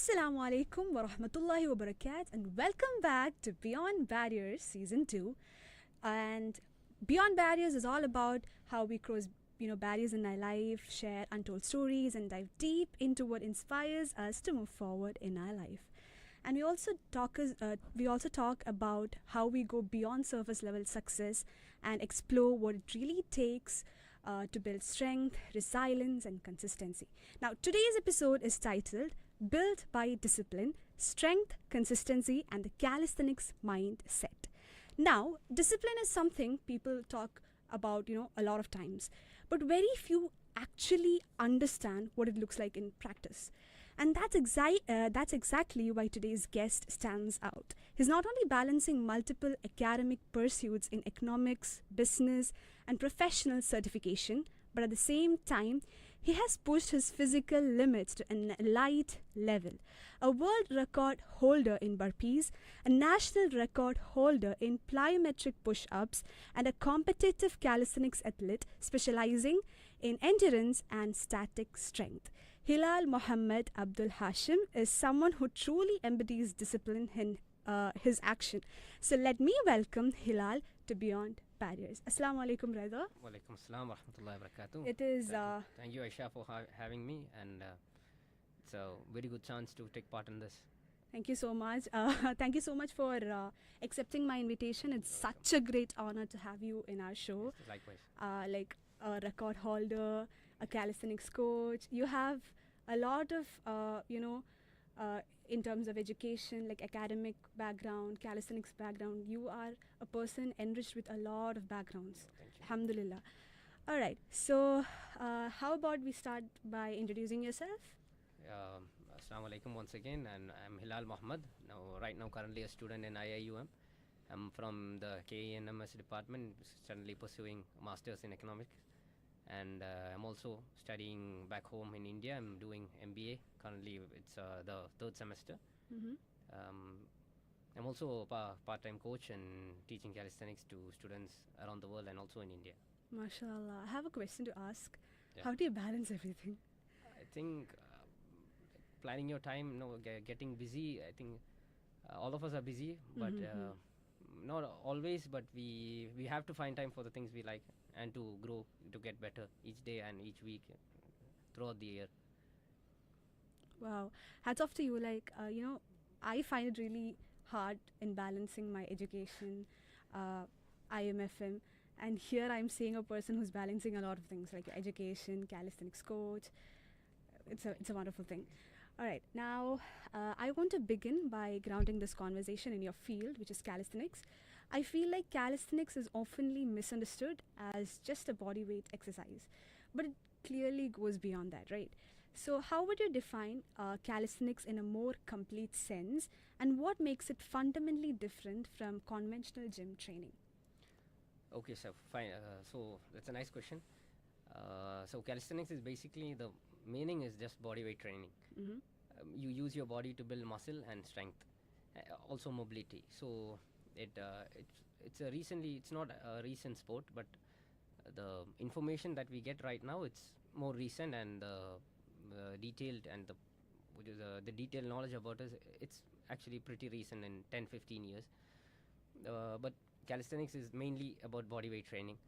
Assalamu alaikum wa rahmatullahi wa barakatuh, and welcome back to Beyond Barriers Season 2. And Beyond Barriers is all about how we cross barriers in our life, share untold stories, and dive deep into what inspires us to move forward in our life. And we also talk about how we go beyond surface level success and explore what it really takes to build strength, resilience, and consistency. Now, today's episode is titled Built by Discipline, Strength, Consistency, and the Calisthenics Mindset. Now, discipline is something people talk about, a lot of times, but very few actually understand what it looks like in practice. And that's exactly why today's guest stands out. He's not only balancing multiple academic pursuits in economics, business, and professional certification, but at the same time, he has pushed his physical limits to an elite level. A world record holder in burpees, a national record holder in plyometric push-ups, and a competitive calisthenics athlete specializing in endurance and static strength. Hilal Mohammed Abdul Hashim is someone who truly embodies discipline in his action. So let me welcome Hilal to Beyond Barriers. Assalamu alaikum, brother. Walaikum assalam wa rahmatullahi wa barakatuh. It is. Thank you, Aisha, for having me, and it's a very good chance to take part in this. Thank you so much. Thank you so much for accepting my invitation. It's such a great honor to have you in our show. Yes, likewise. Like a record holder, a calisthenics coach. You have a lot of, in terms of education, like academic background, calisthenics background. You are a person enriched with a lot of backgrounds. Thank you. Alhamdulillah. All right. So, how about we start by introducing yourself? Assalamu alaikum once again, and I'm Hilal Mohammed. Right now, currently a student in IIUM. I'm from the KENMS department, currently pursuing a master's in economics. And I'm also studying back home in India. I'm doing MBA. Currently, it's the third semester. Mm-hmm. I'm also a part-time coach and teaching calisthenics to students around the world and also in India. MashaAllah. I have a question to ask. Yeah. How do you balance everything? I think planning your time, getting busy. I think all of us are busy, but not always. But we have to find time for the things we like and to grow, to get better each day and each week throughout the year. Wow. Hats off to you. Like, I find it really hard in balancing my education, IMFM, and here I'm seeing a person who's balancing a lot of things like education, calisthenics coach. It's a wonderful thing. All right. Now, I want to begin by grounding this conversation in your field, which is calisthenics. I feel like calisthenics is oftenly misunderstood as just a body weight exercise, but it clearly goes beyond that, right? So how would you define calisthenics in a more complete sense, and what makes it fundamentally different from conventional gym training? Okay, so fine. So that's a nice question. So calisthenics is basically, the meaning is just body weight training. Mm-hmm. You use your body to build muscle and strength, also mobility. So it's not a recent sport, but the information that we get right now, it's more recent, and the detailed knowledge about it, it's actually pretty recent, in 10-15 years. But calisthenics is mainly about body weight training.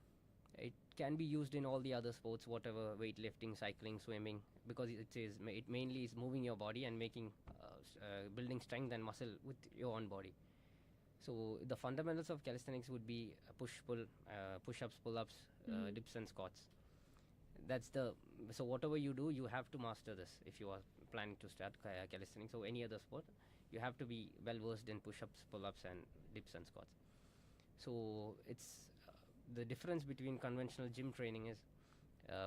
It can be used in all the other sports, whatever, weightlifting, cycling, swimming, because it mainly is moving your body and making building strength and muscle with your own body. So the fundamentals of calisthenics would be push-ups, pull-ups, dips and squats. So whatever you do, you have to master this if you are planning to start calisthenics or any other sport. You have to be well versed in push-ups, pull-ups, and dips and squats. So it's the difference between conventional gym training is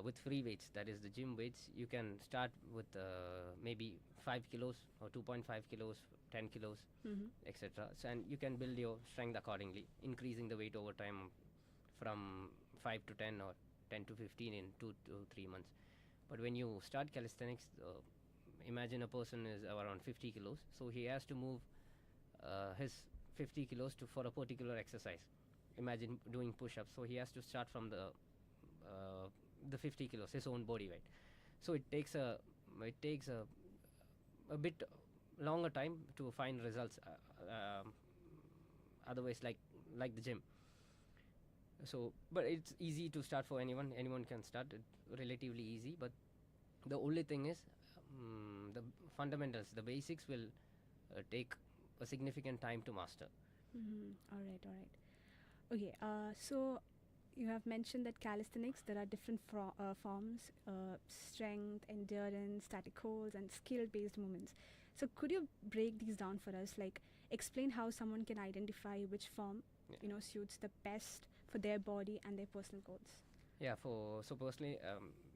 with free weights, that is the gym weights. You can start with maybe 5 kilos or 2.5 kilos, 10 kilos, etc. So, and you can build your strength accordingly, increasing the weight over time from 5 to 10 or 10 to 15 in 2 to 3 months. But when you start calisthenics, imagine a person is around 50 kilos, so he has to move his 50 kilos for a particular exercise. Imagine doing push-ups, so he has to start from the 50 kilos, his own body weight. So it takes a bit longer time to find results. Otherwise, like the gym. So, but it's easy to start for anyone. Anyone can start. It's relatively easy. But the only thing is, the fundamentals, the basics will take a significant time to master. All right, all right. Okay, so you have mentioned that calisthenics, there are different forms, strength, endurance, static holds, and skill-based movements. So could you break these down for us? Like, explain how someone can identify which form, Yeah. suits the best for their body and their personal goals. Yeah, so personally,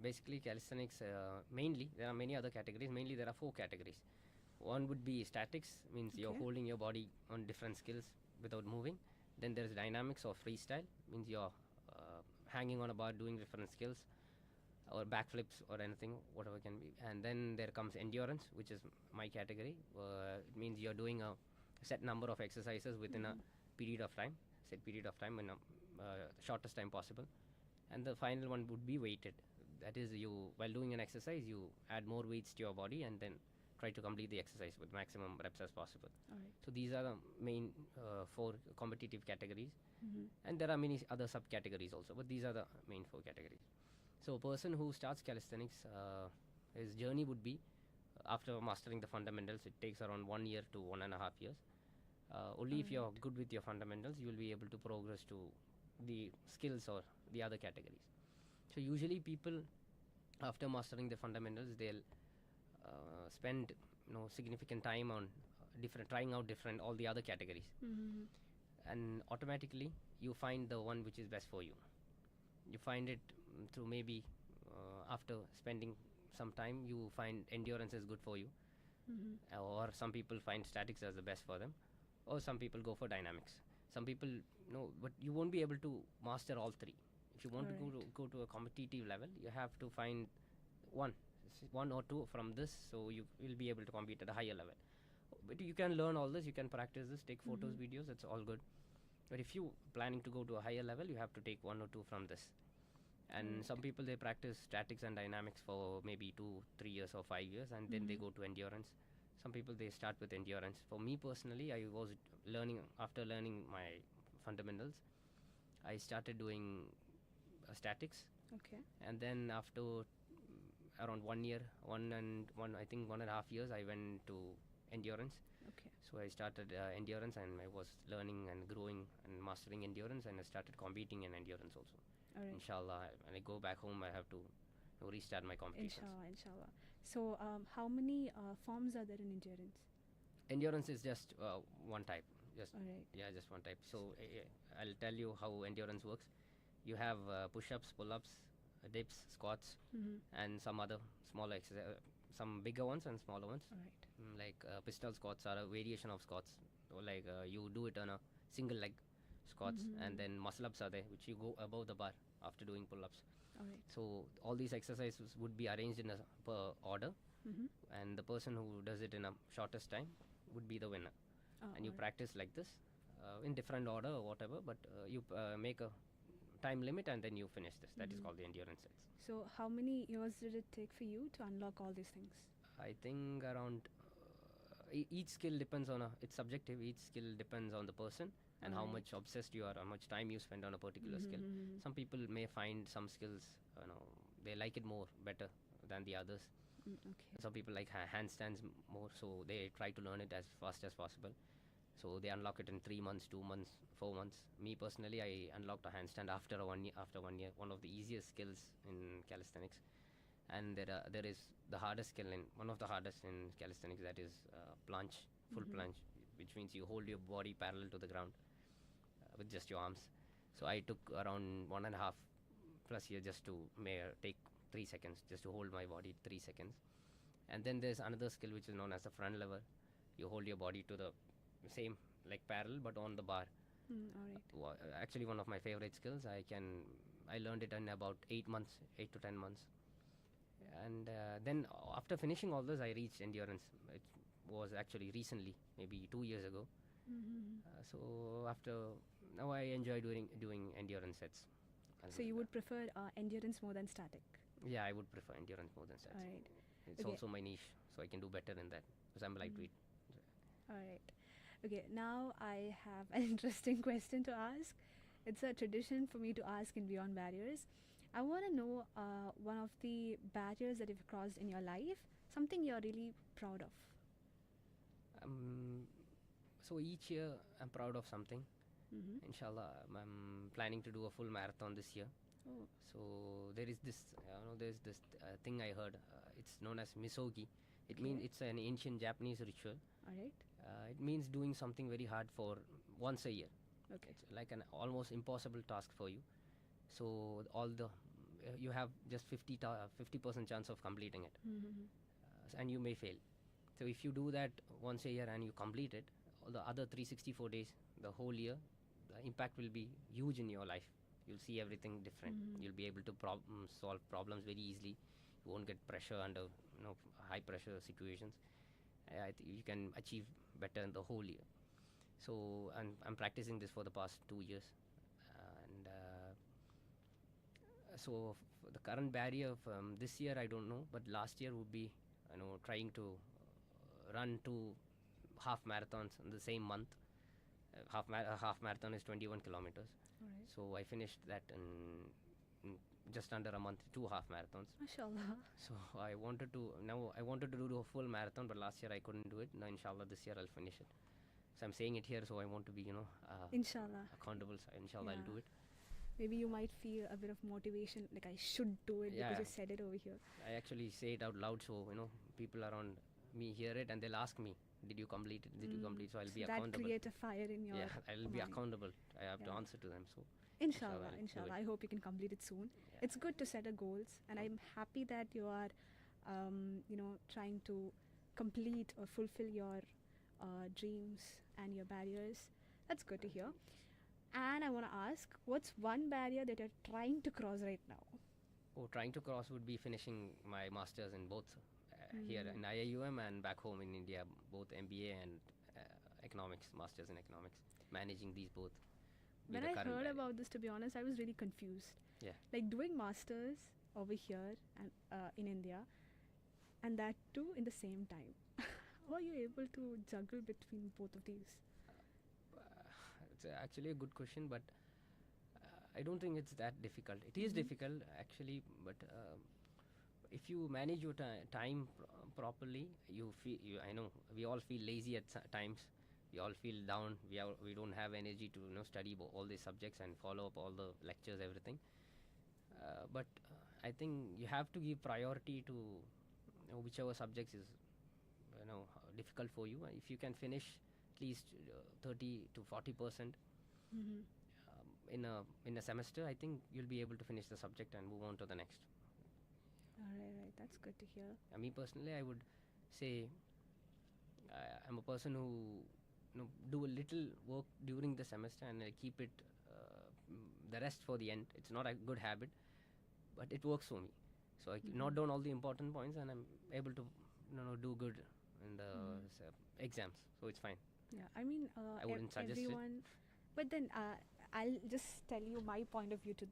basically calisthenics, mainly there are many other categories. Mainly there are four categories. One would be statics, means you're Okay. holding your body on different skills without moving. Then there's dynamics or freestyle, means you're hanging on a bar doing different skills or backflips or anything, whatever can be. And then there comes endurance, which is my category. It means you're doing a set number of exercises within a period of time, set period of time in a shortest time possible. And the final one would be weighted. That is, you while doing an exercise, you add more weights to your body and then try to complete the exercise with maximum reps as possible. All right. So these are the main four competitive categories, Mm-hmm. and there are many other subcategories also, but these are the main four categories. So a person who starts calisthenics, his journey would be, after mastering the fundamentals, it takes around 1 year to 1.5 years. Only if you're good with your fundamentals, you will be able to progress to the skills or the other categories. So usually people, after mastering the fundamentals, they'll spend significant time on different trying out different all the other categories, Mm-hmm. and automatically you find the one which is best for you. You find it through maybe after spending some time, you find endurance is good for you, Mm-hmm. or some people find statics as the best for them, or some people go for dynamics. Some people but you won't be able to master all three. If you want to go to a competitive level, you have to find one one or two from this, so you will be able to compete at a higher level. But you can learn all this, you can practice this, take photos, videos, it's all good. But if you planning to go to a higher level, you have to take one or two from this. And some people, they practice statics and dynamics for maybe 2 3 years or 5 years, and then they go to endurance. Some people, they start with endurance. For me personally, I was learning, after learning my fundamentals, I started doing statics. Okay. And then after around 1 year, I think 1.5 years, I went to endurance. Okay. So I started endurance, and I was learning and growing and mastering endurance, and I started competing in endurance also. All right. Inshallah, when I go back home, I have to restart my competitions. Inshallah, inshallah. So, how many forms are there in endurance? Endurance is just one type. Just All right. yeah, just one type. So I'll tell you how endurance works. You have push-ups, pull-ups, dips, squats, and some other smaller exercise, some bigger ones and smaller ones. All right. Like pistol squats are a variation of squats. Or like you do it on a single leg squats, and then muscle ups are there, which you go above the bar after doing pull-ups. All right. So all these exercises would be arranged in a per order, and the person who does it in a shortest time would be the winner. And you practice like this in different order or whatever, but you make a time limit, and then you finish this. That is called the endurance sets. So, how many years did it take for you to unlock all these things? I think around each skill depends on it's subjective. Each skill depends on the person and how much obsessed you are, how much time you spend on a particular skill. Some people may find some skills, they like it more better than the others. Okay. Some people like handstands more, so they try to learn it as fast as possible. So they unlock it in 3 months, 2 months, 4 months. Me personally, I unlocked a handstand after 1 year. After 1 year, one of the easiest skills in calisthenics. And there is the hardest skill, in one of the hardest in calisthenics, that is planche, full planche, which means you hold your body parallel to the ground with just your arms. So I took around 1.5+ year just to take 3 seconds, just to hold my body 3 seconds. And then there's another skill which is known as the front lever. You hold your body to the same, like parallel, but on the bar. All right. Actually, one of my favorite skills. I learned it in about 8 months, 8 to 10 months. And then after finishing all this, I reached endurance. It was actually recently, maybe 2 years ago. So now I enjoy doing endurance sets. So you would prefer endurance more than static? Yeah, I would prefer endurance more than sets. All right. It's Okay. also my niche, so I can do better in that because I'm lightweight. All right. Okay, now I have an interesting question to ask. It's a tradition for me to ask in Beyond Barriers. I want to know one of the barriers that you've crossed in your life, something you're really proud of. Um, so each year I'm proud of something. Mm-hmm. Inshallah, I'm planning to do a full marathon this year. Oh, So there is this, there's this thing I heard. It's known as misogi. It means Okay. it's an ancient Japanese ritual. all right. It means doing something very hard for once a year. Okay. It's like an almost impossible task for you. So all the you have just 50% chance of completing it, Mm-hmm. and you may fail. So if you do that once a year and you complete it, all the other 364 days, the whole year, the impact will be huge in your life. You'll see everything different. Mhm. You'll be able to solve problems very easily. You won't get pressure under high pressure situations. I think you can achieve better in the whole year. So I'm practicing this for the past 2 years, and so for the current barrier from this year I don't know, but last year would be trying to run 2 half marathons in the same month. Half marathon is 21 kilometers. All right. So I finished that in just under a month, 2 half marathons. Mashallah. So I wanted to do a full marathon, but last year I couldn't do it. Now inshallah this year I'll finish it. So I'm saying it here, so I want to be Inshallah. accountable. So inshallah I'll Yeah. do it. Maybe you might feel a bit of motivation, like I should do it because Yeah. you said it over here. I actually say it out loud, so people around me hear it and they'll ask me, "Did you complete it? Did you complete?" So I'll be So that accountable. create a fire in your Yeah, I'll be mind. accountable. I have to Yeah. answer to them. So Inshallah, I'll do inshallah. it. I hope you can complete it soon. Yeah. It's good to set a goals, and I'm happy that you are, trying to complete or fulfill your dreams and your barriers. That's good to hear. And I want to ask, what's one barrier that you're trying to cross right now? trying to cross would be finishing my masters in both here in IIUM and back home in India, both MBA and economics, masters in economics. Managing these both. be When the I current heard barrier. about this, to be honest, I was really confused. Yeah. Like doing masters over here and in India, and that too in the same time. How are you able to juggle between both of these? It's actually a good question, but I don't think it's that difficult. It is difficult actually, but if you manage your time properly, you feel. I know we all feel lazy at times. We all feel down. We don't have energy to study all these subjects and follow up all the lectures, everything. But I think you have to give priority to whichever subjects is difficult for you. If you can finish at least 30 to 40% in a semester, I think you'll be able to finish the subject and move on to the next. Right. That's good to hear. Me personally, I would say I'm a person who do a little work during the semester and I keep it the rest for the end. It's not a good habit, but it works for me. So I note down all the important points and I'm able to do good in the exams. So it's fine. Yeah, I mean, I wouldn't suggest it. everyone. But then I'll just tell you my point of view to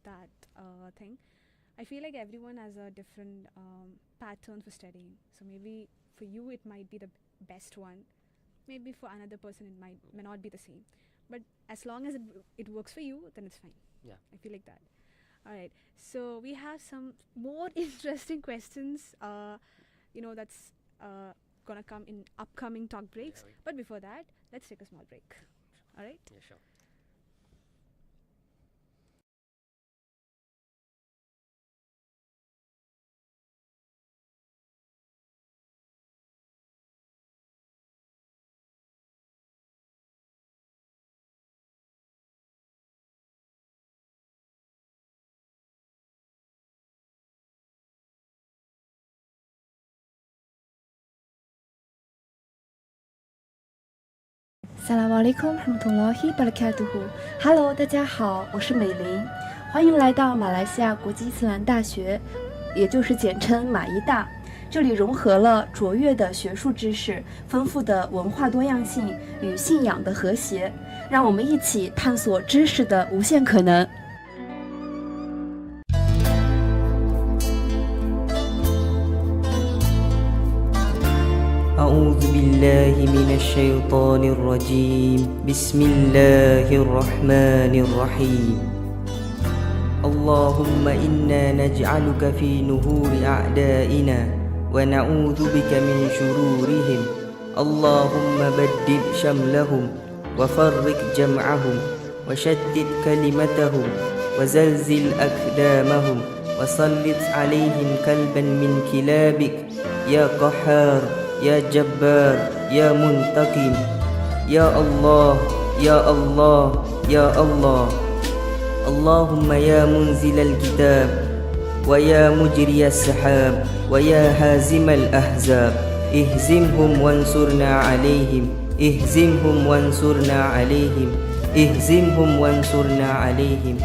that thing. I feel like everyone has a different pattern for studying. So maybe for you it might be the best one. Maybe for another person it may not be the same. But as long as it works for you, then it's fine. Yeah. I feel like that. All right. So we have some more interesting questions. That's gonna come in upcoming talk breaks. Yeah, But before that, let's take a small break. All right. Yeah, sure. Assalamualaikum warahmatullahi wabarakatuh. Hello， 大家好，我是美玲，欢迎来到马来西亚国际伊斯兰大学，也就是简称马医大。这里融合了卓越的学术知识、丰富的文化多样性与信仰的和谐，让我们一起探索知识的无限可能。أعوذ أعوذ بالله من الشيطان الرجيم بسم الله الرحمن الرحيم اللهم إنا نجعلك في نهور أعدائنا ونعوذ بك من شرورهم اللهم بدد شملهم وفرق جمعهم وشتت كلمتهم وزلزل أقدامهم وسلط عليهم كلبا من كلابك يا قهار يا جبار يا منتقم يا الله يا الله يا الله اللهم يا منزل الكتاب ويا مجري السحاب ويا هازم الأحزاب اهزمهم وانصرنا عليهم اهزمهم وانصرنا عليهم اهزمهم وانصرنا عليهم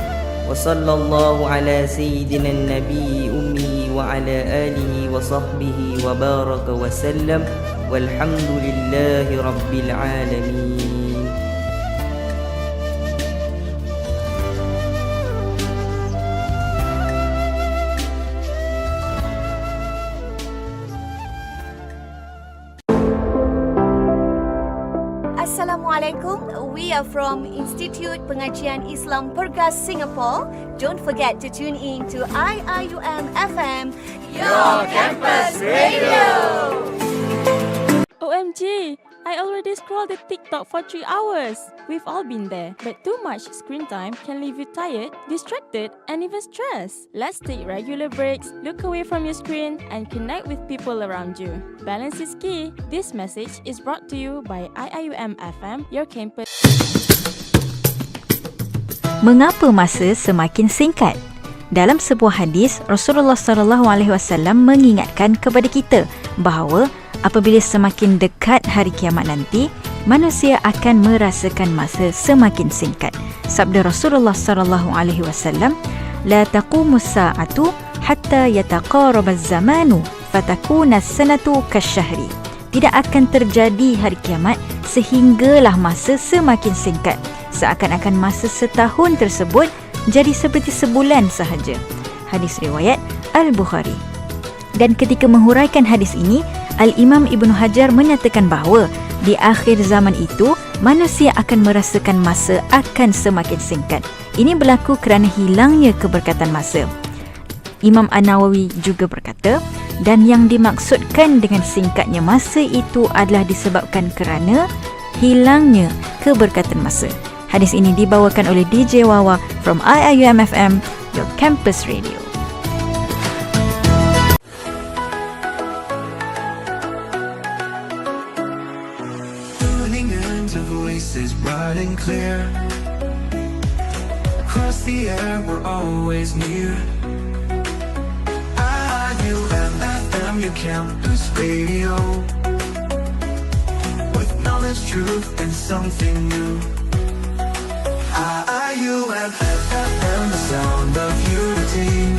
وصلى الله على سيدنا النبي أمي وعلى آله وصحبه وبارك وسلم والحمد لله رب العالمين. Assalamualaikum. We are from Institute Pengajian Islam Pergas Singapore. Don't forget to tune in to IIUM FM, your campus radio. OMG, I already scrolled the TikTok for 3 hours. We've all been there. But too much screen time can leave you tired, distracted, and even stressed. Let's take regular breaks, look away from your screen, and connect with people around you. Balance is key. This message is brought to you by IIUM FM, your campus. Mengapa masa semakin singkat? Dalam sebuah hadis, Rasulullah SAW mengingatkan kepada kita bahawa apabila semakin dekat hari kiamat nanti, manusia akan merasakan masa semakin singkat. Sabda Rasulullah SAW, "La taqumus sa'atu hatta yataqaraba az-zamanu fatakuna as-sanatu kasyahri." Tidak akan terjadi hari kiamat sehinggalah masa semakin singkat. Seakan-akan masa setahun tersebut jadi seperti sebulan sahaja. Hadis riwayat Al-Bukhari. Dan ketika menghuraikan hadis ini, Al-Imam Ibn Hajar menyatakan bahawa di akhir zaman itu, manusia akan merasakan masa akan semakin singkat. Ini berlaku kerana hilangnya keberkatan masa. Imam An-Nawawi juga berkata, dan yang dimaksudkan dengan singkatnya masa itu adalah disebabkan kerana hilangnya keberkatan masa. Hadis ini dibawakan oleh DJ Wawa from IIUM FM, your campus radio. Tuning into voices bright and clear. Across the air, we're always near. IIUM FM, your campus radio. With knowledge, truth, and something new. IIUM FM, the sound of unity.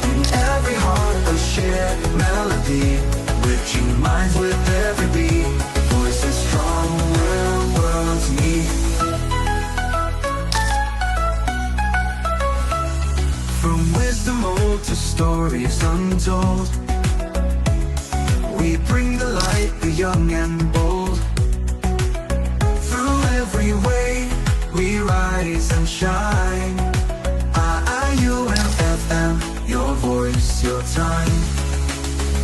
In every heart a shared melody. Reaching minds with every beat. Voices strong where worlds meet. From wisdom old to stories untold, we bring the light, the young and bold. Through every way we rise and shine. IIUM FM, your voice, your time.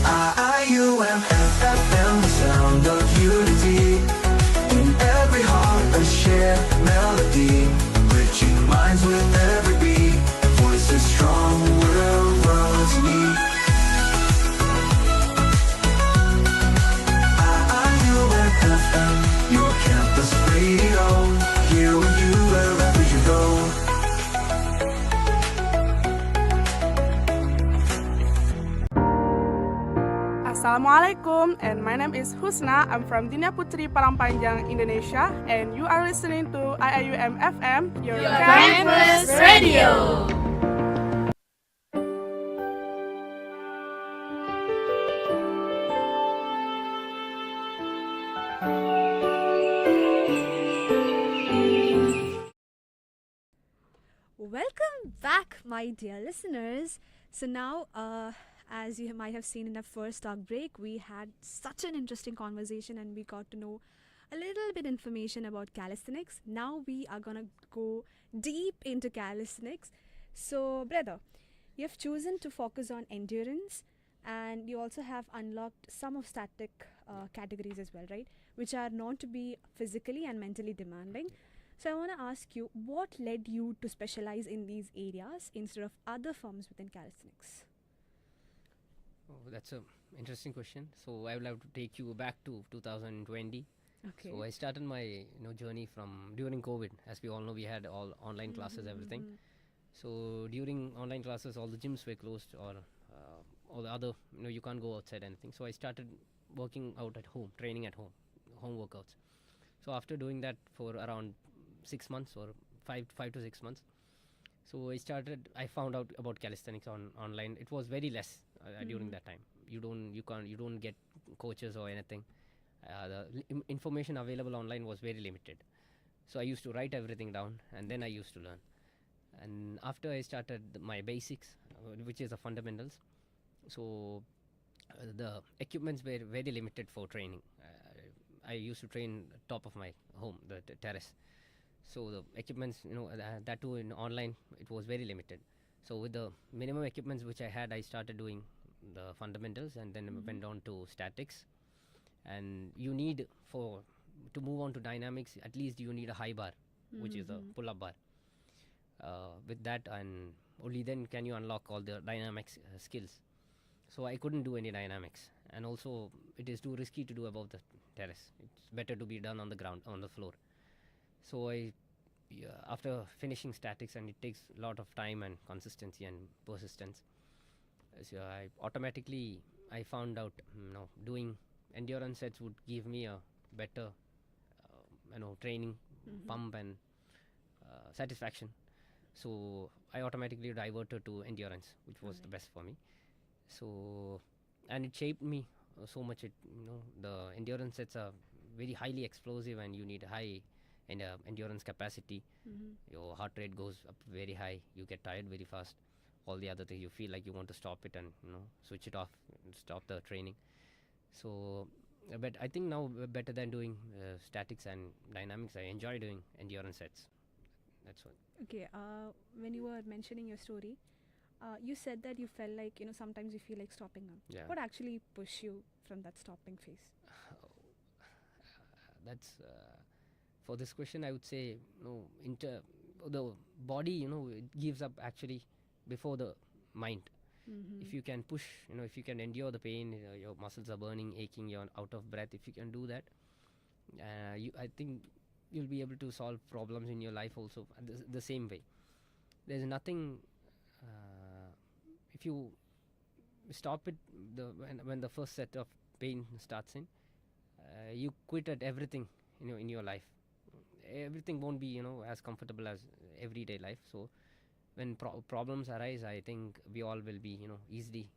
IIUM FM, the sound of unity. In every heart a shared melody. Reaching minds with every beat. Voices strong where worlds meet. IIUM FM, your campus radio. Here with you wherever you go. Assalamualaikum, and my name is Husna. I'm from Dinia Putri Parangpanjang, Indonesia, and you are listening to IIUM FM, your campus radio. Welcome back, my dear listeners. So now, As you might have seen in our first talk break, we had such an interesting conversation and we got to know a little bit information about calisthenics. Now we are gonna go deep into calisthenics. So, brother, you have chosen to focus on endurance and you also have unlocked some of static categories as well, right? Which are known to be physically and mentally demanding. So I want to ask you, what led you to specialize in these areas instead of other forms within calisthenics? Oh, that's a interesting question. So I would like to take you back to 2020. Okay. So I started my journey from during COVID. As we all know, we had all online classes, everything. So during online classes, all the gyms were closed, or all the other you can't go outside anything. So I started working out at home, training at home workouts. So after doing that for around 6 months or five to 6 months, so I found out about calisthenics online. It was very less during that time. You don't get coaches or anything. The information available online was very limited. So I used to write everything down and then I used to learn. And after I started my basics, which is the fundamentals, so the equipments were very limited for training. I used to train top of my home, the terrace. So the equipments, that too in online, it was very limited. So with the minimum equipments which I had, I started doing the fundamentals and then went on to statics. And you need to move on to dynamics, at least you need a high bar, which is a pull-up bar. With that, and only then can you unlock all the dynamics skills. So I couldn't do any dynamics, and also it is too risky to do above the terrace. It's better to be done on the ground, on the floor. So after finishing statics, and it takes a lot of time and consistency and persistence, so I found out doing endurance sets would give me a better training pump and satisfaction. So I automatically diverted to endurance, which was the best for me. So, and it shaped me so much. The endurance sets are very highly explosive and you need high endurance capacity. Your heart rate goes up very high. You get tired very fast. All the other things, you feel like you want to stop it and switch it off and stop the training. So, but I think now better than doing statics and dynamics, I enjoy doing endurance sets. That's what. Okay, when you were mentioning your story, you said that you felt like, sometimes you feel like stopping up. Yeah. What actually pushed you from that stopping phase? That's for this question, I would say, the body, it gives up actually before the mind. If you can push, if you can endure the pain, your muscles are burning, aching, you're out of breath. If you can do that, I think you'll be able to solve problems in your life also the same way. There's nothing. If you stop it, when the first set of pain starts in, you quit at everything, in your life. Everything won't be, as comfortable as everyday life. So when problems arise, I think we all will be, easily,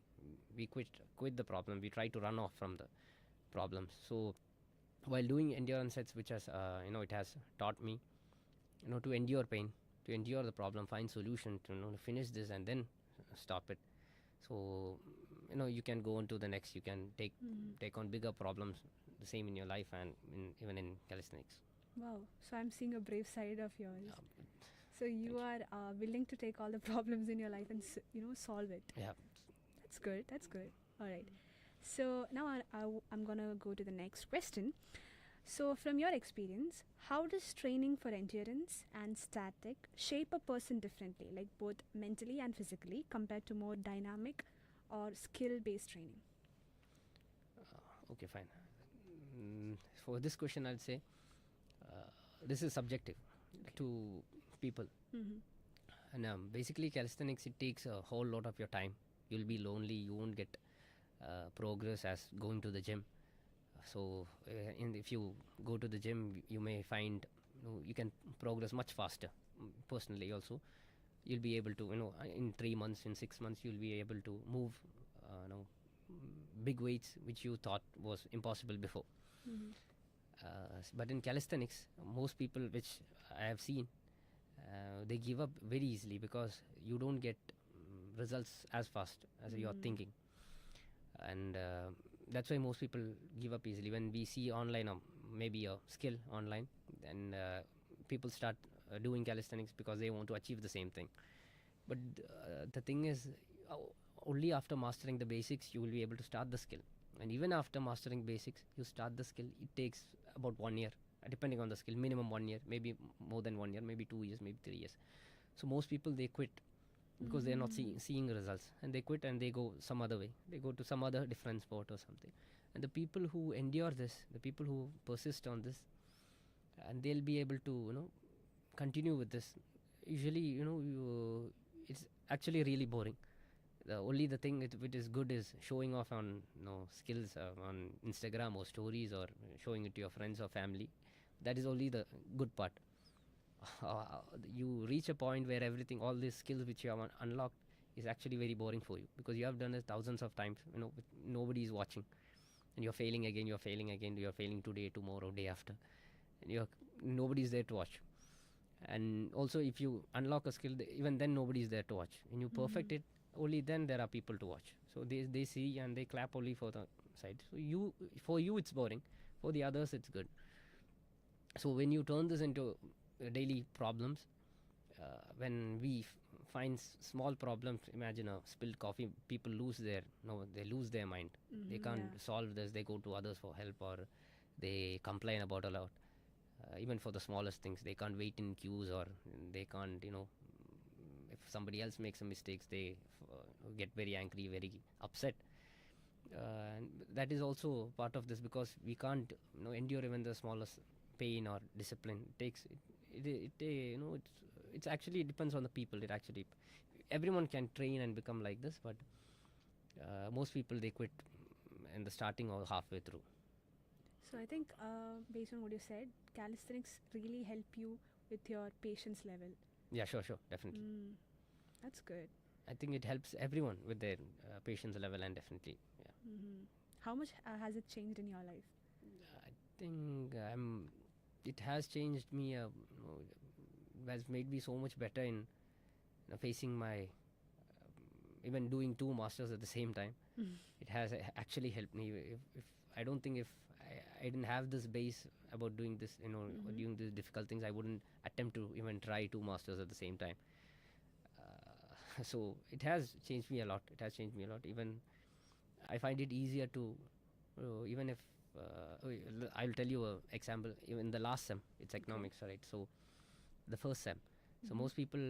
we quit the problem. We try to run off from the problems. So while doing endurance sets, which has, it has taught me, to endure pain, to endure the problem, find solution, to finish this and then stop it. So, you can go on to the next. You can take on bigger problems. The same in your life and even in calisthenics. Wow. So I'm seeing a brave side of yours. So you are willing to take all the problems in your life and solve it. Yeah. That's good. That's good. All right. So now I'm gonna go to the next question. So from your experience, how does training for endurance and static shape a person differently, like both mentally and physically, compared to more dynamic or skill-based training? Okay, fine. For this question, I'll say this is subjective to people. And basically, calisthenics, it takes a whole lot of your time. You'll be lonely. You won't get progress as going to the gym. So if you go to the gym, you may find you can progress much faster. Personally, also, you'll be able to in 3 months, in 6 months, you'll be able to move big weights which you thought was impossible before. But in calisthenics, most people which I have seen, they give up very easily because you don't get results as fast as you're thinking. and that's why most people give up easily when we see online maybe a skill online, and people start doing calisthenics because they want to achieve the same thing. But the thing is, only after mastering the basics you will be able to start the skill, and even after mastering basics you start the skill, it takes about 1 year, depending on the skill, minimum 1 year, maybe more than 1 year, maybe 2 years, maybe 3 years. So most people, they quit because they're not seeing results, and they quit and they go some other way, they go to some other different sport or something. And the people who endure this, the people who persist on this, and they'll be able to continue with this. Usually it's actually really boring. The thing which is good is showing off on skills on Instagram or stories, or showing it to your friends or family. That is only the good part. You reach a point where everything, all these skills which you have unlocked, is actually very boring for you, because you have done it thousands of times. Nobody is watching, and you're failing again, you're failing today, tomorrow, day after, and nobody is there to watch. And also, if you unlock a skill, even then nobody is there to watch. When you perfect it, only then there are people to watch. So they see and they clap only for the side. So for you it's boring, for the others it's good. So when you turn this into daily problems, when we find small problems, imagine a spilled coffee, people lose their mind. They can't solve this, they go to others for help, or they complain about a lot. Even for the smallest things, they can't wait in queues, or they can't, if somebody else makes some mistakes, they get very angry, very upset. And that is also part of this, because we can't endure even the smallest pain or discipline. It's actually, it depends on the people. Everyone can train and become like this, but most people, they quit in the starting or halfway through. So I think based on what you said, calisthenics really help you with your patience level. Yeah, sure, definitely. That's good. I think it helps everyone with their patience level, and definitely, yeah. How much has it changed in your life? I think it has changed me, has made me so much better in facing my, even doing 2 masters at the same time. It has actually helped me. If I don't think if I didn't have this base about doing this, doing these difficult things, I wouldn't attempt to even try 2 masters at the same time. So it has changed me a lot. Even I find it easier to, even if I'll tell you an example. Even the last sem, it's economics, right? So the first sem. So most people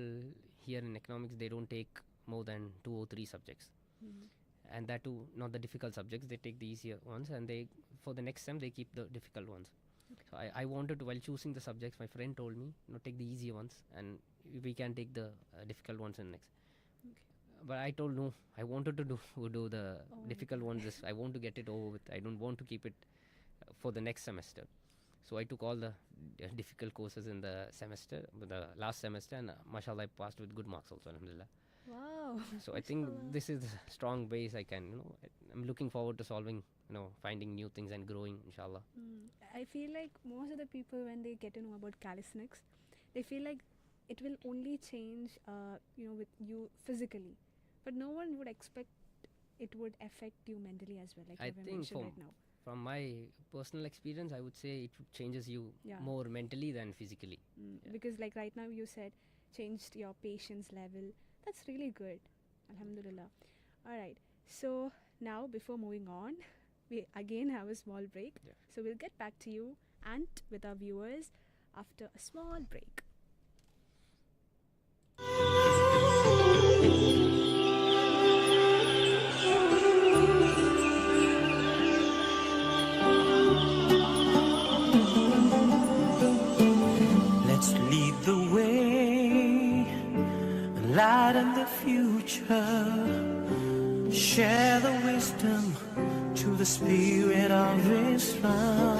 here in economics, they don't take more than 2 or 3 subjects. And that too, not the difficult subjects. They take the easier ones, and for the next sem they keep the difficult ones. So I wanted to, while choosing the subjects, my friend told me, take the easier ones, and we can take the difficult ones in next. But I told no, I wanted to do the difficult ones. I want to get it over with. I don't want to keep it for the next semester. So I took all the difficult courses in the last semester, and mashallah, I passed with good marks also, alhamdulillah. Wow. So I think this is a strong base. I'm looking forward to solving, finding new things and growing, inshallah. I feel like most of the people, when they get to know about calisthenics, they feel like it will only change, with you physically. But no one would expect it would affect you mentally as well, like I you think mentioned right now. From my personal experience, I would say it changes you more mentally than physically. Because like right now you said, changed your patience level. That's really good. Alhamdulillah. Alright, so now before moving on, we again have a small break. So we'll get back to you and with our viewers after a small break. Let's lead the way, lighten the future, share the wisdom to the spirit of Islam.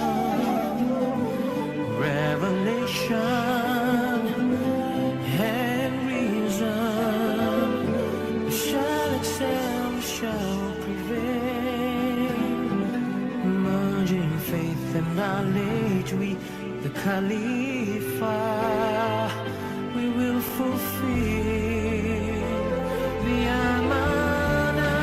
Revelation and reason shall excel, shall prevail. Merging faith and knowledge, we the Khalifa, we will fulfill the Amanah.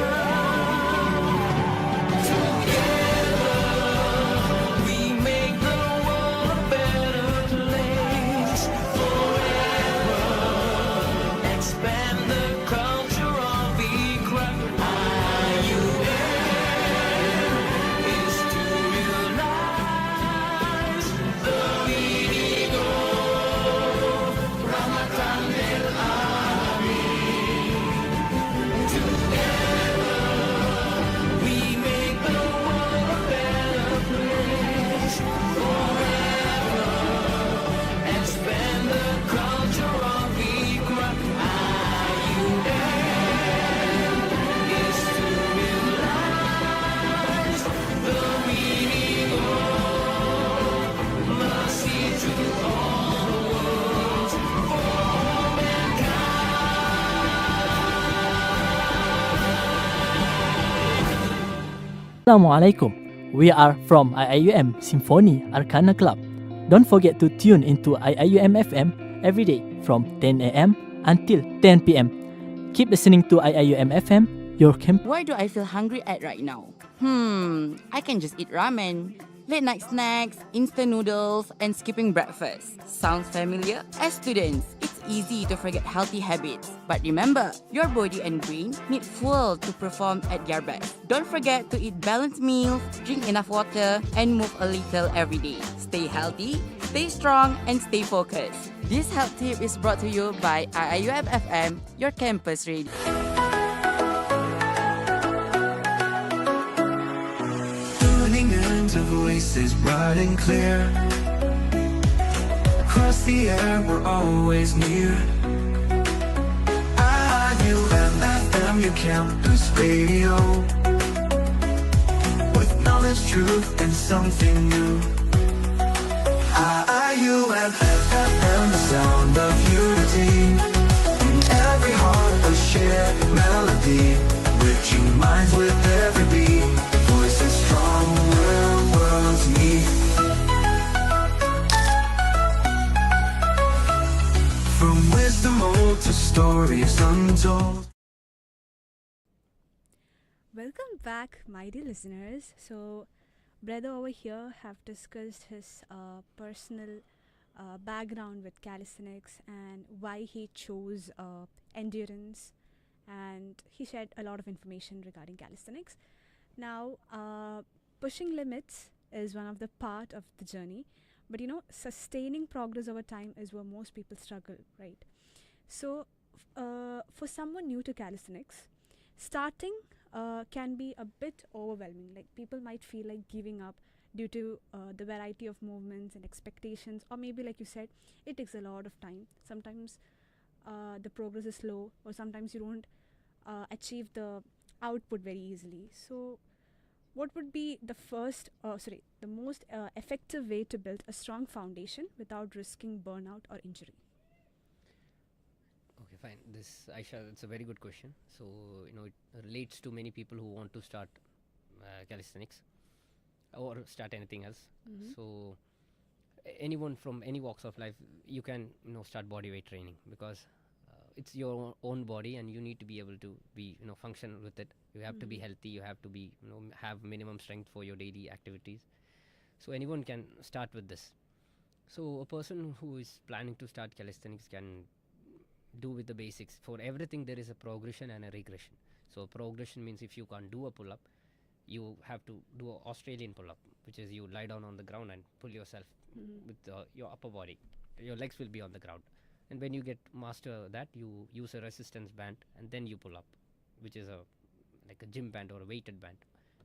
Assalamualaikum. We are from IIUM Symphony Arcana Club. Don't forget to tune into IIUM FM every day from 10 a.m. until 10 p.m. Keep listening to IIUM FM, your camp. Why do I feel hungry at right now? I can just eat ramen. Late night snacks, instant noodles, and skipping breakfast. Sounds familiar? As students, it's easy to forget healthy habits. But remember, your body and brain need fuel to perform at their best. Don't forget to eat balanced meals, drink enough water, and move a little every day. Stay healthy, stay strong, and stay focused. This health tip is brought to you by IIUM FM, your campus radio. Tuning into voices bright and clear. Across the air, we're always near. IIUM FM, your campus radio. With knowledge, truth, and something new. IIUM FM, the sound of unity. In every heart, a shared melody. Reaching minds with every beat. Voices strong where worlds meet. From wisdom old to stories untold. Welcome back, my dear listeners. So, brother over here have discussed his personal background with calisthenics and why he chose endurance, and he shared a lot of information regarding calisthenics. Now, pushing limits is one of the part of the journey, but sustaining progress over time is where most people struggle, right? So, for someone new to calisthenics, starting can be a bit overwhelming. Like, people might feel like giving up due to the variety of movements and expectations, or maybe, like you said, it takes a lot of time. Sometimes the progress is slow, or sometimes you don't achieve the output very easily. So, what would be the most effective way to build a strong foundation without risking burnout or injury? Okay, fine. This, Aisha, it's a very good question. So, it relates to many people who want to start calisthenics or start anything else. Mhm. So, anyone from any walks of life, you can, start bodyweight training, because it's your own body and you need to be able to be, function with it. You have to be healthy. You have to be, have minimum strength for your daily activities. So, anyone can start with this. So, a person who is planning to start calisthenics can do with the basics. For everything, there is a progression and a regression. So, progression means if you can't do a pull-up, you have to do an Australian pull-up, which is you lie down on the ground and pull yourself with your upper body. Your legs will be on the ground. And when you get master that, you use a resistance band and then you pull up, which is like a gym band or a weighted band.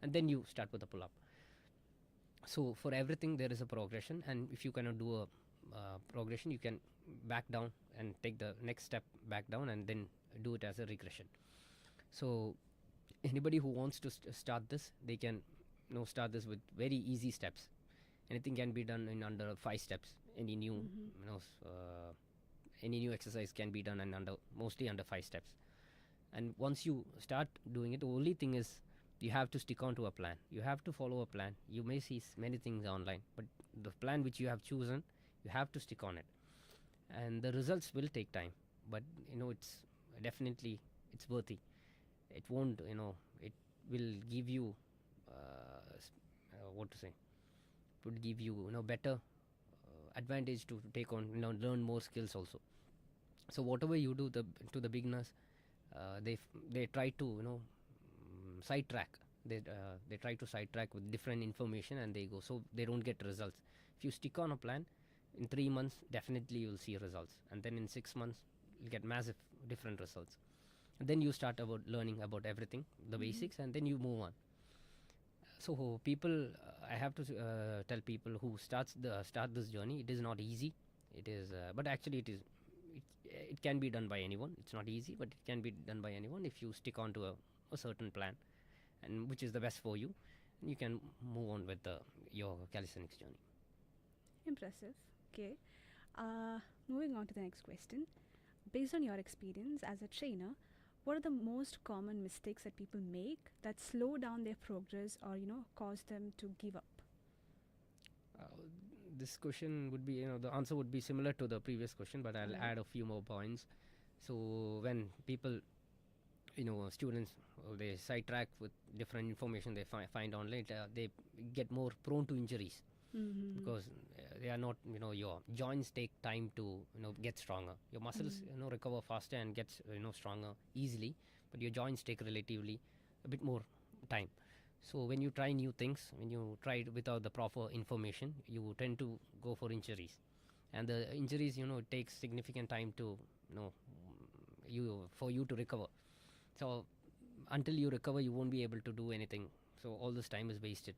And then you start with a pull-up. So, for everything, there is a progression. And if you cannot do a progression, you can back down and take the next step back down and then do it as a regression. So, anybody who wants to start this, they can start this with very easy steps. Anything can be done in under 5 steps. Any new any new exercise can be done in mostly under 5 steps. And once you start doing it, the only thing is you have to stick on to a plan. You have to follow a plan. You may see many things online, but the plan which you have chosen, you have to stick on it. And the results will take time, but it's definitely, it's worthy. It won't, it will give you what to say, it would give you better advantage to take on, learn more skills also. So whatever you do to the beginners, they try to sidetrack. They try to sidetrack with different information and they go, so they don't get results. If you stick on a plan, in 3 months definitely you'll see results, and then in 6 months you'll get massive different results. And then you start about learning about everything, the basics, and then you move on. So people, I have to tell people who start this journey, it is not easy. It is, but actually it is. It can be done by anyone. It's not easy, but it can be done by anyone if you stick on to a certain plan, and which is the best for you. And you can move on with your calisthenics journey. Impressive. Okay. Moving on to the next question. Based on your experience as a trainer, what are the most common mistakes that people make that slow down their progress or cause them to give up? This question would be, the answer would be similar to the previous question, but I'll add a few more points. So when people, students, they sidetrack with different information they find online, they get more prone to injuries because they are not, your joints take time to, get stronger. Your muscles, recover faster and get, stronger easily, but your joints take relatively a bit more time. So when you try new things, when you try it without the proper information, you tend to go for injuries. And the injuries, it takes significant time to, for you to recover. So until you recover, you won't be able to do anything. So all this time is wasted.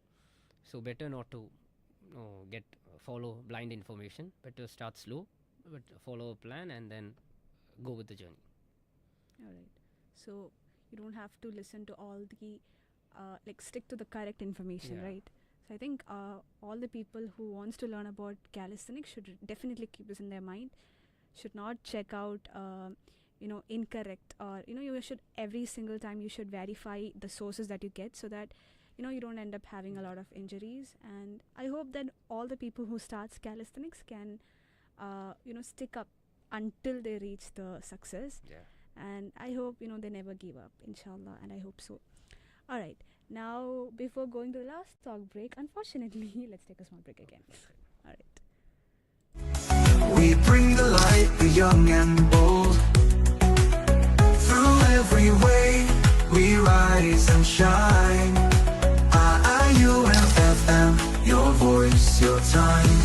So better not to follow blind information. Better start slow, but follow a plan and then go with the journey. All right. So you don't have to listen to all the stick to the correct information, right? So I think all the people who wants to learn about calisthenics should definitely keep this in their mind. Should not check out incorrect, or you should every single time you should verify the sources that you get, so that you don't end up having a lot of injuries. And I hope that all the people who starts calisthenics can stick up until they reach the success. And I hope they never give up, inshallah, and I hope so. All right, now before going to the last talk break, unfortunately, let's take a small break again. All right. We bring the light, the young and bold. Through every way, we rise and shine. IIUM FM, your voice, your time.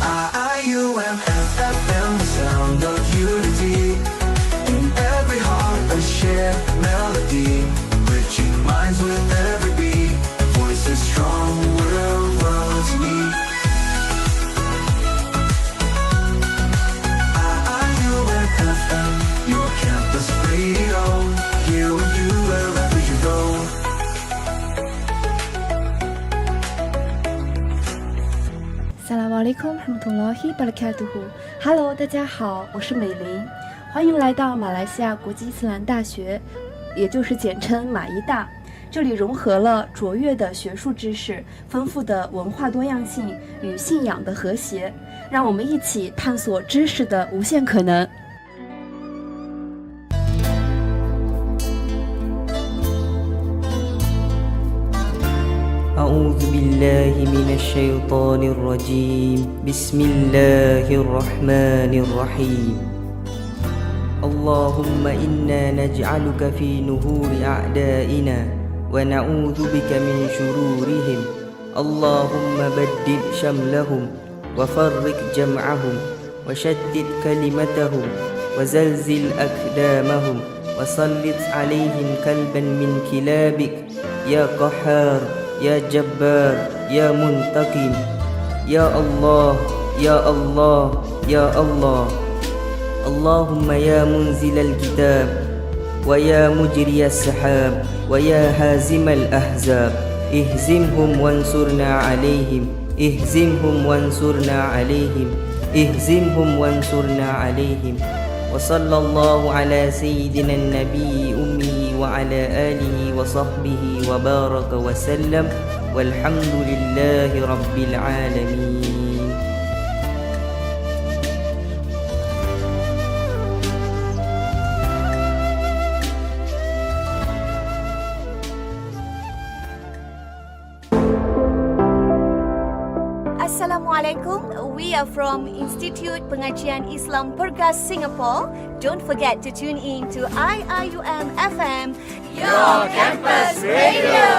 IIUM FM, the sound of unity. In every heart, a shared melody. Reaching minds with every beat. Voices strong, worlds meet. IIUM FM, your campus radio. Here with you wherever you go. Assalamualaikum warahmatullahi wabarakatuh. Hello， 大家好，我是美玲，欢迎来到马来西亚国际伊斯兰大学，也就是简称马伊大。这里融合了卓越的学术知识、丰富的文化多样性与信仰的和谐，让我们一起探索知识的无限可能。أعوذ بالله من الشيطان الرجيم بسم الله الرحمن الرحيم اللهم إنا نجعلك في نهور أعدائنا ونعوذ بك من شرورهم اللهم بدل شملهم وفرق جمعهم وشتت كلمتهم وزلزل أقدامهم وسلط عليهم كلبا من كلابك يا قهار يا جبار يا منتقم يا الله يا الله يا الله اللهم يا منزل الكتاب ويا مجري السحاب ويا هازم الأحزاب اهزمهم وانصرنا عليهم اهزمهم وانصرنا عليهم اهزمهم وانصرنا عليهم وصلى الله على سيدنا النبي أمه وعلى آله وصحبه وبارك وسلم والحمد لله رب العالمين. Assalamualaikum. We are from Institute Pengajian Islam Pergas Singapore. Don't forget to tune in to IIUM FM, your campus radio.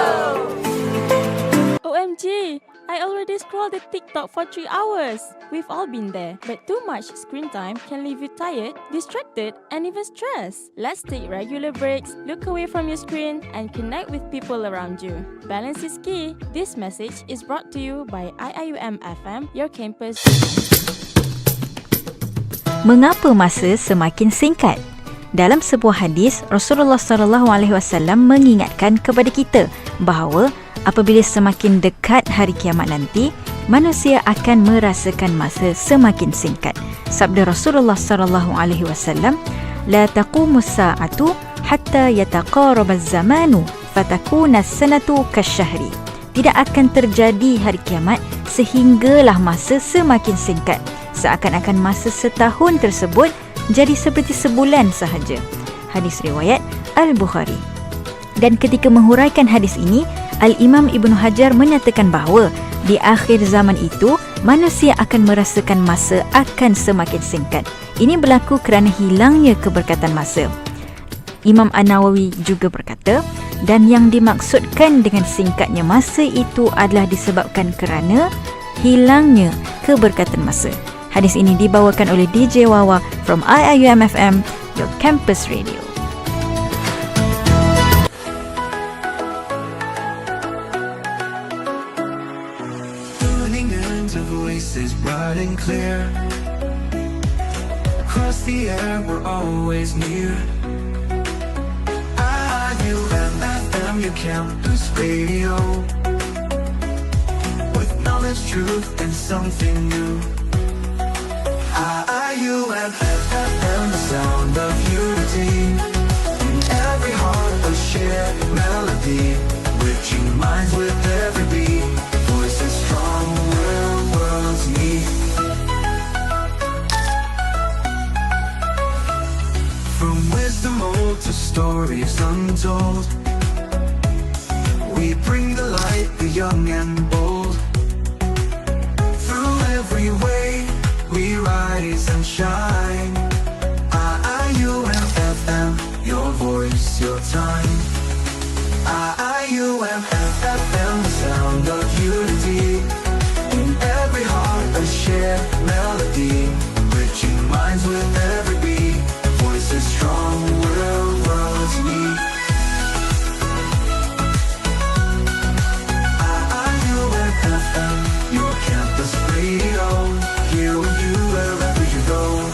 OMG! I already scrolled the TikTok for 3 hours. We've all been there. But too much screen time can leave you tired, distracted, and even stressed. Let's take regular breaks, look away from your screen, and connect with people around you. Balance is key. This message is brought to you by IIUM FM, your campus. Mengapa masa semakin singkat? Dalam sebuah hadis, Rasulullah SAW mengingatkan kepada kita bahawa apabila semakin dekat hari kiamat nanti, manusia akan merasakan masa semakin singkat. Sabda Rasulullah SAW, "La taqumus sa'atu hatta yataqaraba az-zamanu fatakuna as-sanatu kasyahri. Tidak akan terjadi hari kiamat sehinggalah masa semakin singkat, seakan-akan masa setahun tersebut jadi seperti sebulan sahaja. Hadis riwayat Al-Bukhari. Dan ketika menghuraikan hadis ini, Al-Imam Ibn Hajar menyatakan bahawa di akhir zaman itu, manusia akan merasakan masa akan semakin singkat. Ini berlaku kerana hilangnya keberkatan masa. Imam An-Nawawi juga berkata, dan yang dimaksudkan dengan singkatnya masa itu adalah disebabkan kerana hilangnya keberkatan masa. Hadis ini dibawakan oleh DJ Wawa from IIUM FM, your campus radio. Tuning into voices bright and clear. Across the air, we're always near. IIUM FM, your campus radio. With knowledge, truth, and something new. IIUM FM, the sound of unity. In every heart, a shared melody. Reaching minds with every beat. Voices strong where worlds meet. From wisdom old to stories untold, we bring the light, the young and bold. Through every way, we rise and shine. IIUM FM, your voice, your time. IIUM FM, the sound of unity. In every heart, a shared melody. Reaching minds with every beat. Voices strong where worlds meet. IIUM FM, your campus radio. Here with you wherever you go.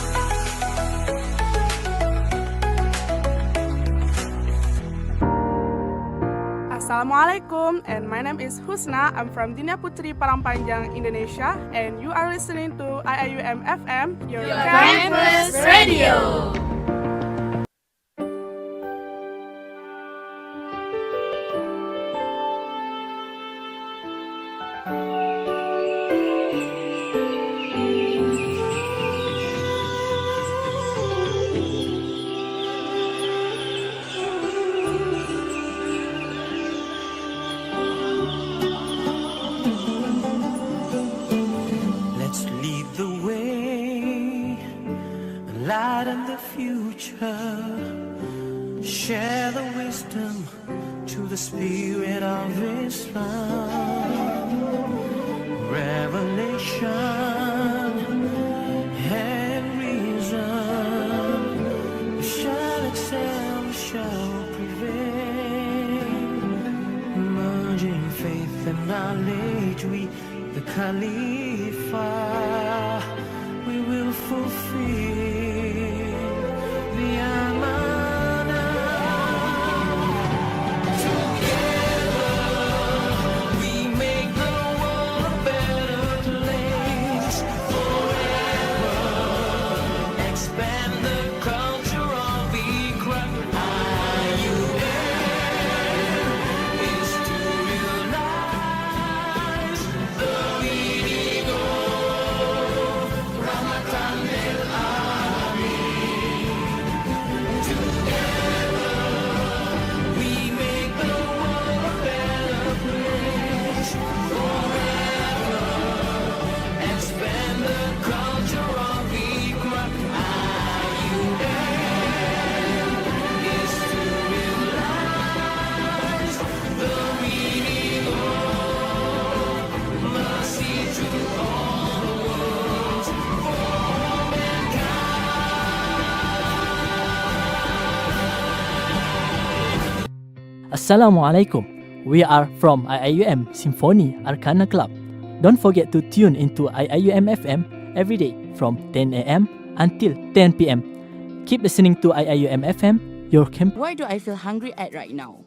Assalamualaikum, and my name is Husna. I'm from Dinia Putri Parangpanjang, Indonesia, and you are listening to IIUM FM, your campus radio. Let's lead the way, lighten the future, share the wisdom to the spirit of Islam. Revelation and reason, we shall excel, we shall prevail. Merging faith and knowledge, we the Khalifa, we will fulfill the amanah. Together we make the world a better place. Forever expand the culture of Iqra. IIUM is to realize the meaning of Ramadan lil Alamin. Together we make the world a better place. Forever expand the culture of Iqra. IIUM is to realize the meaning of mercy to all worlds for mankind. Assalamualaikum. We are from IIUM Symphony Arcana Club. Don't forget to tune into IIUM FM every day from 10 a.m. until 10 p.m. Keep listening to IIUM FM, your campus. Why do I feel hungry at right now?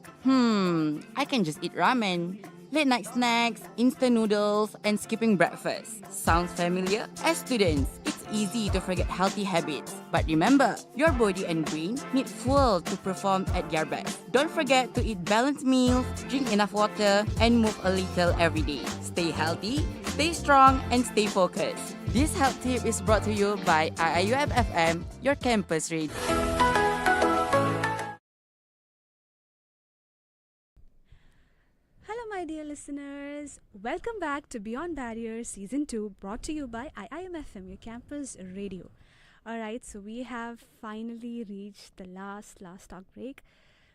I can just eat ramen. Late night snacks, instant noodles, and skipping breakfast. Sounds familiar? As students, it's easy to forget healthy habits. But remember, your body and brain need fuel to perform at their best. Don't forget to eat balanced meals, drink enough water, and move a little every day. Stay healthy, stay strong, and stay focused. This health tip is brought to you by IIUM FM, your campus radio. Hello, my dear listeners. Welcome back to Beyond Barriers Season 2, brought to you by IIUM FM, your campus radio. Alright, so we have finally reached the last talk break.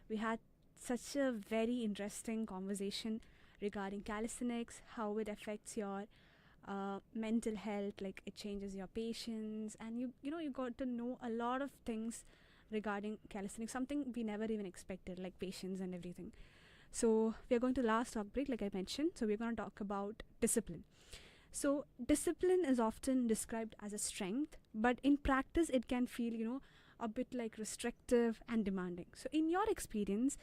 We had such a very interesting conversation regarding calisthenics, how it affects your mental health, like it changes your patience, and you got to know a lot of things regarding calisthenics, something we never even expected, like patience and everything. So we are going to last talk break, like I mentioned. So we're going to talk about discipline. So discipline is often described as a strength, but in practice it can feel, a bit like restrictive and demanding. So in your experience,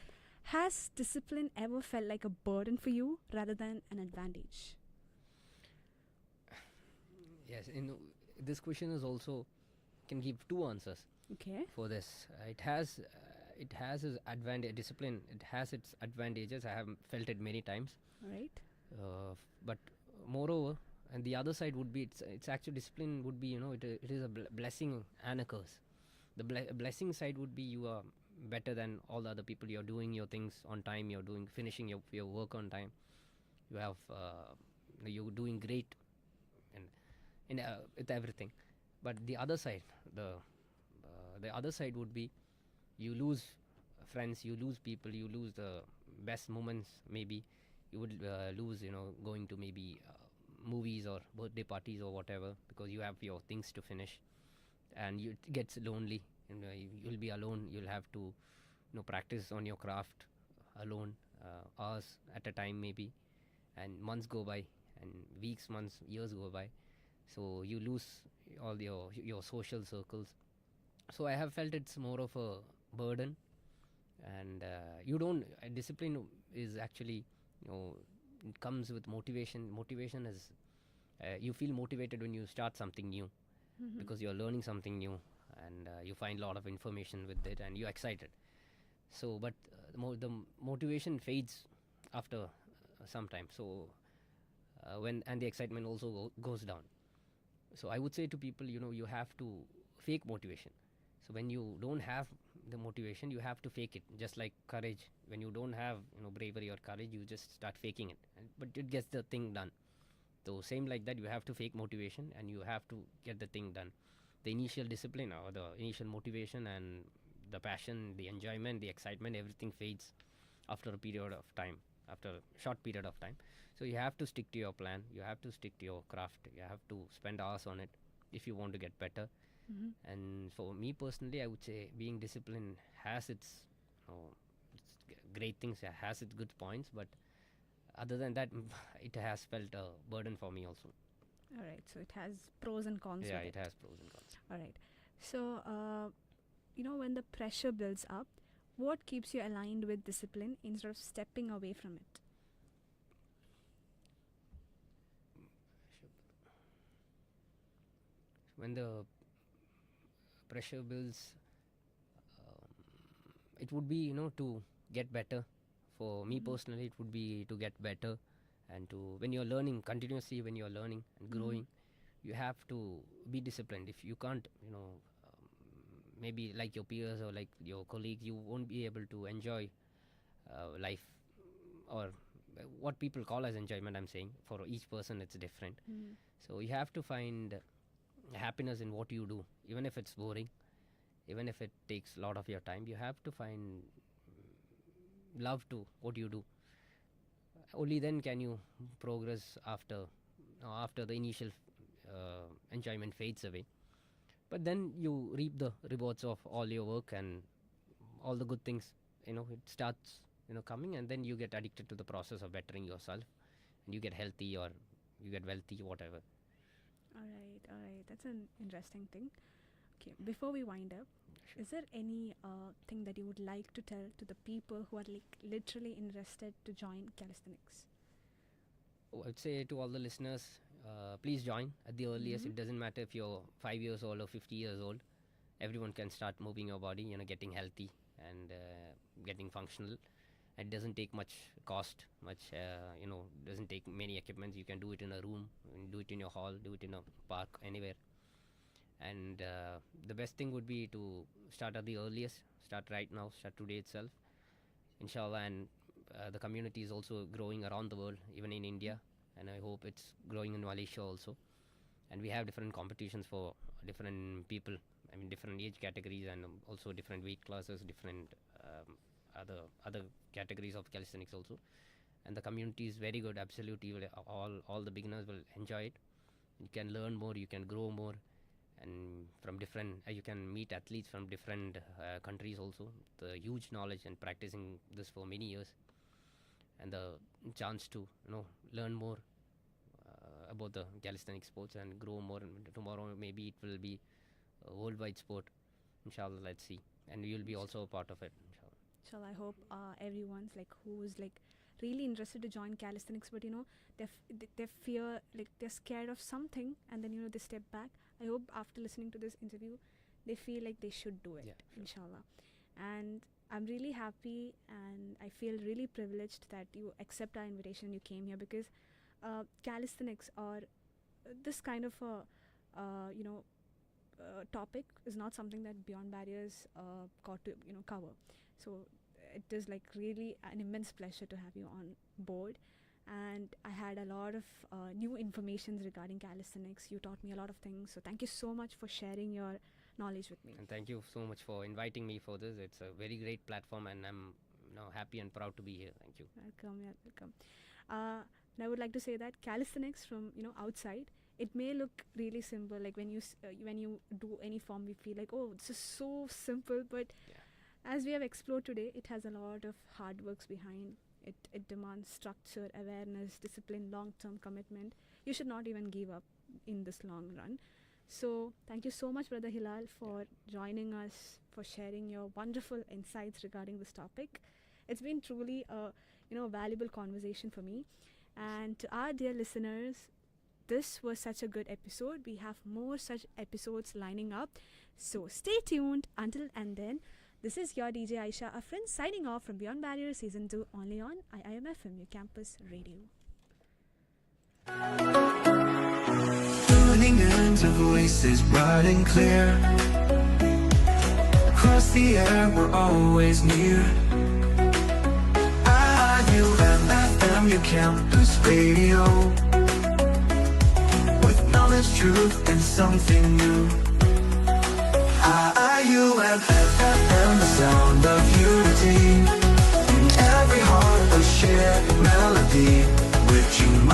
has discipline ever felt like a burden for you rather than an advantage? Yes, this question is also can give two answers Okay. for this. It has its advantage. Discipline, it has its advantages. I have felt it many times. Right. But moreover, and the other side would be it's actual discipline would be it is a blessing and a curse. The blessing side would be you are better than all the other people. You're doing your things on time. You're finishing your work on time. You have you're doing great in with everything. But the other side, the other side would be you lose friends, you lose people, you lose the best moments. Maybe you would lose going to maybe movies or birthday parties or whatever, because you have your things to finish, and it gets lonely. You'll be alone. You'll have to practice on your craft alone, hours at a time maybe, and months go by, and weeks, months, years go by. So you lose all your social circles. So I have felt it's more of a burden, and you don't discipline is actually it comes with motivation is you feel motivated when you start something new, because you're learning something new, and you find a lot of information with it, and you're excited. So but the motivation fades after some time. So and the excitement also goes down. So I would say to people, you have to fake motivation. So when you don't have the motivation, you have to fake it. Just like courage, when you don't have bravery or courage, you just start faking it, but it gets the thing done. So same like that, you have to fake motivation and you have to get the thing done. The initial discipline or the initial motivation and the passion, the enjoyment, the excitement, everything fades after a period of time, after a short period of time. So you have to stick to your plan, you have to stick to your craft, you have to spend hours on it if you want to get better. And for me personally, I would say being disciplined has its, great things, it has its good points, but other than that, it has felt a burden for me also. All right. So it has pros and cons. Yeah, with it has pros and cons. All right. So, when the pressure builds up, what keeps you aligned with discipline instead of stepping away from it? When the pressure builds, it would be to get better. For me personally, it would be to get better, and to when you're learning continuously, when you're learning and growing, you have to be disciplined. If you can't, maybe like your peers or like your colleagues, you won't be able to enjoy life, or what people call as enjoyment. I'm saying for each person it's different. So you have to find happiness in what you do, even if it's boring, even if it takes a lot of your time. You have to find love to what you do. Only then can you progress after the initial enjoyment fades away. But then you reap the rewards of all your work and all the good things. It starts coming, and then you get addicted to the process of bettering yourself, and you get healthy or you get wealthy, whatever. All right. That's an interesting thing. Okay, before we wind up, is there any thing that you would like to tell to the people who are literally interested to join calisthenics? I'd say to all the listeners, please join at the earliest. It doesn't matter if you're 5 years old or 50 years old. Everyone can start moving your body, getting healthy and getting functional. It doesn't take much cost, doesn't take many equipments. You can do it in a room, do it in your hall, do it in a park, anywhere. And the best thing would be to start at the earliest, start right now, start today itself, inshallah. And the community is also growing around the world, even in India, and I hope it's growing in Malaysia also. And we have different competitions for different people, different age categories, and also different weight classes, different other categories of calisthenics also. And the community is very good, absolutely. All the beginners will enjoy it. You can learn more, you can grow more, and from different you can meet athletes from different countries also. The huge knowledge and practicing this for many years, and the chance to learn more about the calisthenics sports and grow more. And tomorrow maybe it will be a worldwide sport, inshallah. Let's see, and you'll be also a part of it, inshallah. Inshallah, I hope everyone's who's really interested to join calisthenics, but they fear, they're scared of something, and then they step back. I hope after listening to this interview, they feel like they should do it, sure. Inshallah. And I'm really happy, and I feel really privileged that you accept our invitation. You came here because calisthenics or this kind of topic is not something that Beyond Barriers got to cover. So it is really an immense pleasure to have you on board. And I had a lot of new information regarding calisthenics. You taught me a lot of things. So thank you so much for sharing your knowledge with me. And thank you so much for inviting me for this. It's a very great platform, and I'm happy and proud to be here. Thank you. Welcome, welcome. And I would like to say that calisthenics from outside, it may look really simple. Like when you do any form, we feel like, oh, this is so simple. But as we have explored today, it has a lot of hard works behind. It demands structure, awareness, discipline, long-term commitment. You should not even give up in this long run. So thank you so much, Brother Hilal, for joining us, for sharing your wonderful insights regarding this topic. It's been truly a valuable conversation for me. And to our dear listeners, this was such a good episode. We have more such episodes lining up. So stay tuned until and then. This is your DJ Aisha Afrin signing off from Beyond Barriers Season 2 only on IIUM FM, your campus radio. Tuning into voices bright and clear. Across the air, we're always near. IIUM FM, your campus radio. With knowledge, truth, and something new. IIUM FM, the sound of unity. In every heart, a shared melody. Reaching my